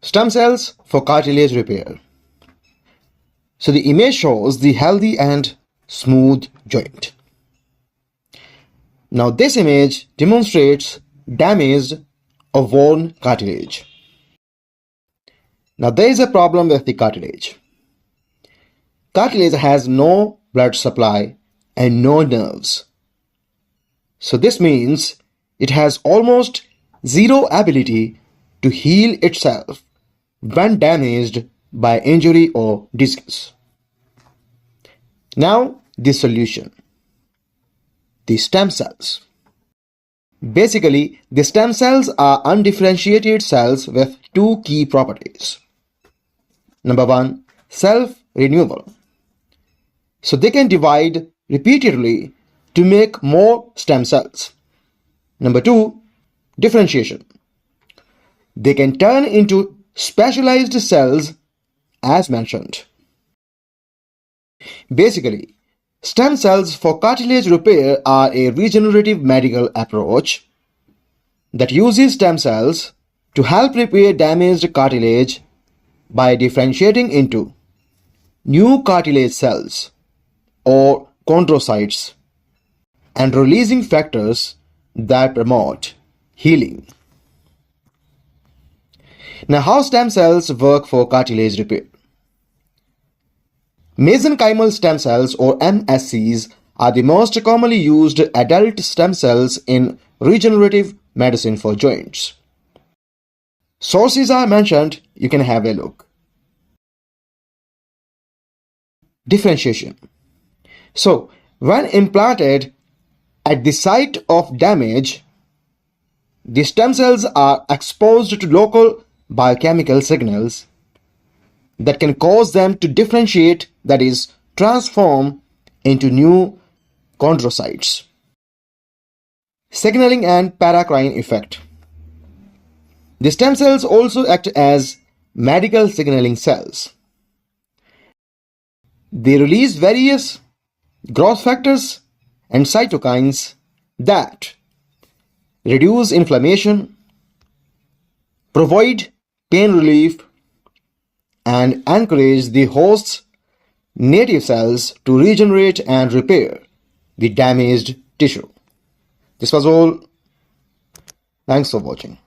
Stem cells for cartilage repair. So the image shows the healthy and smooth joint. Now this image demonstrates damaged or worn cartilage. Now there is a problem with the cartilage. Cartilage has no blood supply and no nerves. So this means it has almost zero ability to heal itself when damaged by injury or disease. Now the solution. The stem cells. Basically, the stem cells are undifferentiated cells with two key properties. Number one, self-renewal. So they can divide repeatedly to make more stem cells. Number two, differentiation. They can turn into specialized cells as mentioned. Basically, stem cells for cartilage repair are a regenerative medical approach that uses stem cells to help repair damaged cartilage by differentiating into new cartilage cells or chondrocytes and releasing factors that promote healing. Now, how stem cells work for cartilage repair? Mesenchymal stem cells or MSCs are the most commonly used adult stem cells in regenerative medicine for joints. Sources are mentioned, you can have a look. Differentiation. So, when implanted at the site of damage, the stem cells are exposed to local biochemical signals that can cause them to differentiate, that is, transform into new chondrocytes. Signaling and paracrine effect. The stem cells also act as medical signaling cells. They release various growth factors and cytokines that reduce inflammation, provide pain relief, and encourage the host's native cells to regenerate and repair the damaged tissue. This was all. Thanks for watching.